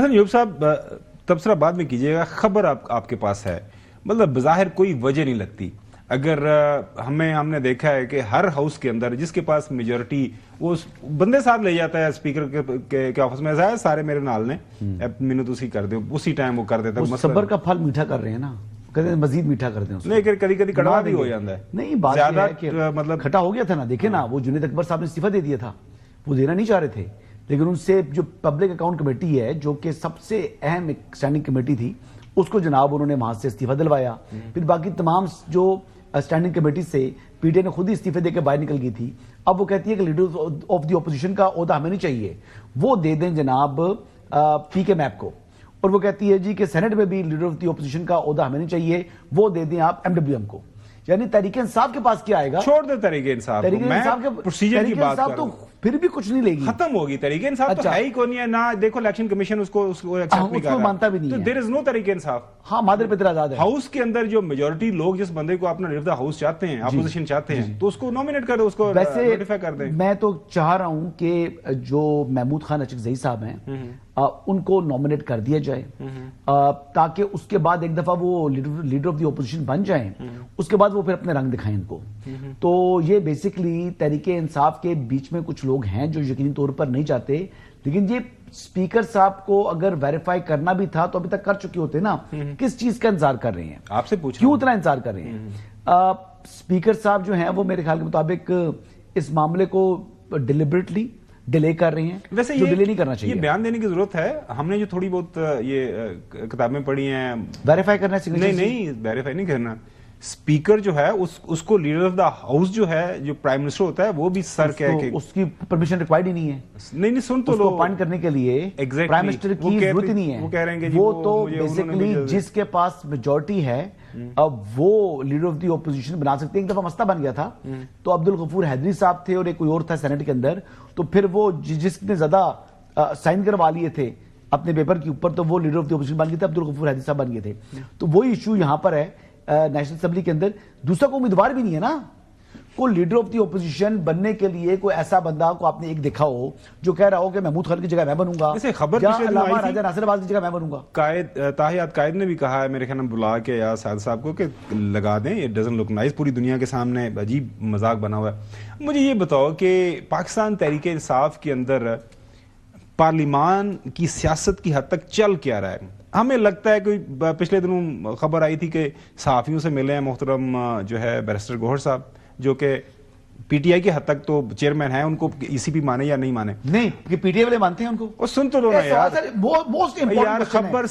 حسن ایوب صاحب تبصرہ بعد میں کیجیے گا، خبر آپ کے پاس ہے، مطلب بظاہر کوئی وجہ نہیں لگتی. اگر ہم نے دیکھا ہے کہ ہر ہاؤس کے اندر جس کے پاس میجورٹی وہ بندے ساتھ لے جاتا ہے اسپیکر کے آفس میں، ایسا ہے سارے میرے نال نے مینو تسی کر دو، اسی ٹائم وہ کر دیتا ہے. صبر کا پھل میٹھا کر رہے ہیں نا، مزید میٹھا کر دیں. نہیں کبھی کڑوا بھی ہو جاتا ہے. نہیں بات زیادہ مطلب کھٹا ہو گیا تھا نا. دیکھیں نا، وہ جنید اکبر صاحب نے استعفیٰ دے دیا تھا، وہ دینا نہیں چاہ رہے تھے، لیکن ان سے جو پبلک اکاؤنٹ کمیٹی ہے جو کہ سب سے اہم اسٹینڈنگ کمیٹی تھی، اس کو جناب انہوں نے وہاں سے استعفیٰ دلوایا. پھر باقی تمام جو اسٹینڈنگ کمیٹی سے پی ٹی آئی نے خود ہی استعفے دے کے باہر نکل گئی تھی. اب وہ کہتی ہے کہ لیڈر آف دی اپوزیشن کا عہدہ ہمیں نہیں چاہیے، وہ دے دیں جناب پی کے میپ کو. اور وہ کہتی ہے جی کہ سینٹ میں بھی لیڈر آف دی اپوزیشن کا عہدہ ہمیں نہیں چاہیے، وہ دے دیں آپ ایم کو. یعنی تحریک انصاف کے پاس کیا آئے گا؟ چھوڑ دے تحریک انصاف کو. میں پروسیجر کی بات کر رہا ہوں. پھر بھی کچھ نہیں لے گی، ختم ہوگی. تحریک انصاف تو ہے ہی کوئی نہیں ہے. نہ دیکھو الیکشن کمیشن اس کو ایکسپٹ نہیں کر رہا، مانتا بھی نہیں ہے. دیر از نو تحریک انصاف. ہاں، مادر پتر آزاد ہے. ہاؤس کے اندر جو میجورٹی لوگ جس بندے کو اپنا لیڈر ہاؤس چاہتے ہیں، اپوزیشن چاہتے ہیں، تو اس کو نومینیٹ کر دو، اس کو نوٹیفائی کر دیں. میں تو چاہ رہا ہوں کہ جو محمود خان اچکزئی صاحب ہیں ان کو نومینیٹ کر دیا جائے، تاکہ اس کے بعد ایک دفعہ وہ لیڈر آف دی اپوزیشن بن جائیں. اس کے بعد وہ پھر اپنے رنگ دکھائیں ان کو. تو یہ بیسیکلی تحریک انصاف کے بیچ میں کچھ لوگ ہیں جو یقینی طور پر نہیں چاہتے، لیکن یہ اسپیکر صاحب کو اگر ویریفائی کرنا بھی تھا تو ابھی تک کر چکے ہوتے نا. کس چیز کا انتظار کر رہے ہیں؟ آپ سے پوچھ کیوں اتنا انتظار کر رہے ہیں؟ اسپیکر صاحب جو ہیں وہ میرے خیال کے مطابق اس معاملے کو ڈیلیبریٹلی ڈیلے کر رہے ہیں. ویسے یہ ڈیلے نہیں کرنا چاہیے. یہ بیان دینے کی ضرورت ہے. ہم نے جو تھوڑی بہت یہ کتابیں پڑھی ہیں، ویریفائی کرنا ہے. نہیں ویریفائی نہیں کرنا. اسپیکر جو ہے اس کو لیڈر آف دا ہاؤس جو ہے، جو پرائم منسٹر ہوتا ہے، وہ بھی سر کہہ کے اس کی پرمیشن ریکوائرڈ ہی نہیں ہے. نہیں سن تو لو، اس کو اپوائنٹ کرنے کے لیے پرائم منسٹر کی ضرورت ہی نہیں ہے. وہ کہہ رہے ہیں کہ وہ تو بیسیکلی جس کے پاس میجورٹی ہے اب وہ لیڈر آف دی اپوزیشن بنا سکتے ہیں. ایک دفعہ مسئلہ بن گیا تھا تو عبدالغفور حیدری صاحب تھے اور ایک کوئی اور تھا سینٹ کے اندر، تو پھر وہ جس نے زیادہ سائن کروا لیے تھے اپنے پیپر کے اوپر، تو وہ لیڈر آف دی اپوزیشن بن گئے تھے، عبدالغفور حیدری صاحب بن گئے تھے. تو وہی ایشو یہاں پر ہے نیشنل اسمبلی کے اندر. دوسرا کوئی امیدوار بھی نہیں ہے نا. کوئی لیڈر آف دی اپوزیشن بننے کے لیے کوئی ایسا بندہ کو آپ نے ایک دیکھا ہو جو کہہ رہا ہو کہ محمود خان کی جگہ میں بنوں گا، یا علامہ راجہ ناصر عباس کی جگہ میں بنوں گا. تاحیات قائد نے بھی کہا ہے میرے خیال میں بلا کے یا سعد صاحب کو کہ لگا دیں، یہ ڈزنٹ لک نائس. پوری دنیا کے سامنے عجیب مذاق بنا ہوا ہے. مجھے یہ بتاؤ کہ پاکستان تحریک انصاف کے اندر پارلیمان کی سیاست کی حد تک چل کیا رہا ہے؟ ہمیں لگتا ہے کہ پچھلے دنوں خبر آئی تھی کہ صحافیوں سے ملے ہیں محترم جو ہے بیرسٹر گوہر صاحب، جو کہ پی ٹی آئی کے حد تک تو چیئرمین ہیں. ان کو ای سی پی مانے یا نہیں مانے؟ نہیں، کہ پی ٹی آئی والے مانتے ہیں ان کو. اور سن تو لو نا یار، خبر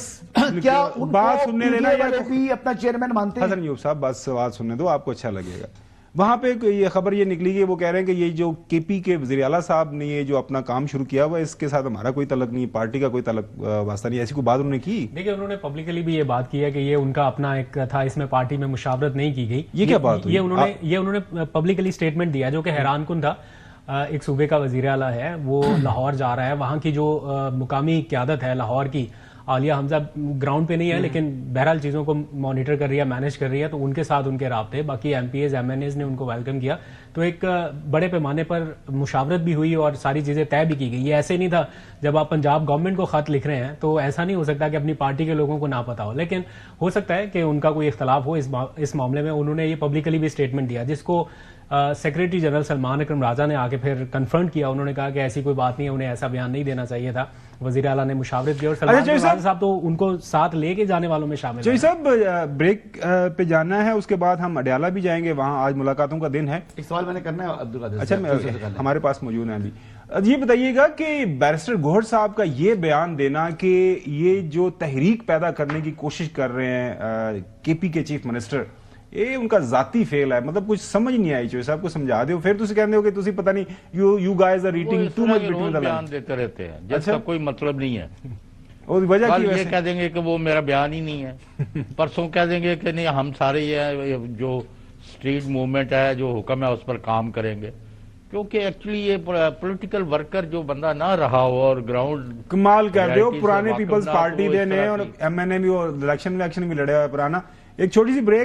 کیا بات سننے دینا یار. اپنا چیئرمین مانتے ہیں؟ حسن ایوب صاحب بات سننے دو، آپ کو اچھا لگے گا. وہاں پہ یہ خبر یہ نکلی کہ وہ کہہ رہے ہیں کہ یہ جو کے پی کے وزیر اعلیٰ صاحب نے یہ جو اپنا کام شروع کیا ہوا، اس کے ساتھ ہمارا کوئی تعلق نہیں، پارٹی کا کوئی تعلق واسطہ نہیں. ایسی کوئی بات انہوں نے کی؟ دیکھیں، انہوں نے پبلکلی بھی یہ بات کی ہے کہ یہ ان کا اپنا ایک تھا، اس میں پارٹی میں مشاورت نہیں کی گئی. یہ کیا بات ہوئی؟ یہ انہوں نے پبلکلی اسٹیٹمنٹ دیا جو کہ حیران کن تھا. ایک صوبے کا وزیر اعلیٰ ہے، وہ لاہور جا رہا ہے، وہاں کی جو مقامی قیادت ہے لاہور کی، عالیہ حمزہ گراؤنڈ پہ نہیں ہے لیکن بہرحال چیزوں کو مانیٹر کر رہی ہے، مینیج کر رہی ہے، تو ان کے ساتھ ان کے رابطے، باقی MPAs MNAs نے ان کو ویلکم کیا. تو ایک بڑے پیمانے پر مشاورت بھی ہوئی اور ساری چیزیں طے بھی کی گئی. یہ ایسے نہیں تھا جب آپ پنجاب گورنمنٹ کو خط لکھ رہے ہیں تو ایسا نہیں ہو سکتا کہ اپنی پارٹی کے لوگوں کو نہ پتا ہو، لیکن ہو سکتا ہے کہ ان کا کوئی اختلاف ہو اس معاملے میں. انہوں نے یہ پبلکلی بھی اسٹیٹمنٹ دیا جس کو سیکریٹری جنرل سلمان اکرم راجہ نے آ کے پھر کنفرنٹ کیا. انہوں نے کہا کہ ایسی کوئی بات نہیں ہے، انہیں ایسا بیان نہیں دینا چاہیے تھا. وزیر اعلیٰ نے مشاورت کی اور سلمان اکرم راجہ صاحب تو ان کو ساتھ لے کے جانے والوں میں شامل ہیں. جی صاحب بریک پہ جانا ہے، اس کے بعد ہم اڈیالہ بھی جائیں گے، وہاں آج ملاقاتوں کا دن ہے. ایک سوال میں نے کرنا ہے عبدالقادر. اچھا، ہمارے پاس موجود ہیں ابھی. یہ بتائیے گا کہ بیرسٹر گوہر صاحب کا یہ بیان دینا کہ یہ جو تحریک پیدا کرنے کی کوشش کر رہے ہیں کے پی کے چیف منسٹر، یہ ان کا ذاتی فیل ہے. مطلب کچھ سمجھ نہیں آئی. چوہے صاحب کو سمجھا دو، پھر تسی کہندے ہو کہ تسی پتہ نہیں you guys are reading too much between the بیان دیتے رہتے ہیں جس کا کوئی مطلب نہیں ہے. اور وجہ کل یہ کہہ دیں گے کہ وہ میرا بیان ہی نہیں ہے، پرسوں کہہ دیں گے کہ نہیں ہم سارے یہ جو اسٹریٹ موومنٹ ہے، جو حکم ہے اس پر کام کریں گے. کیونکہ ایکچولی یہ پولیٹیکل ورکر جو بندہ نہ رہا ہو اور گراؤنڈ کمال کر دے ہو، پرانے پیپلز پارٹی دے نے اور ایم این اے بھی اور الیکشن بھی لڑے ہوا ہے پرانا. ایک چھوٹی سی بریک.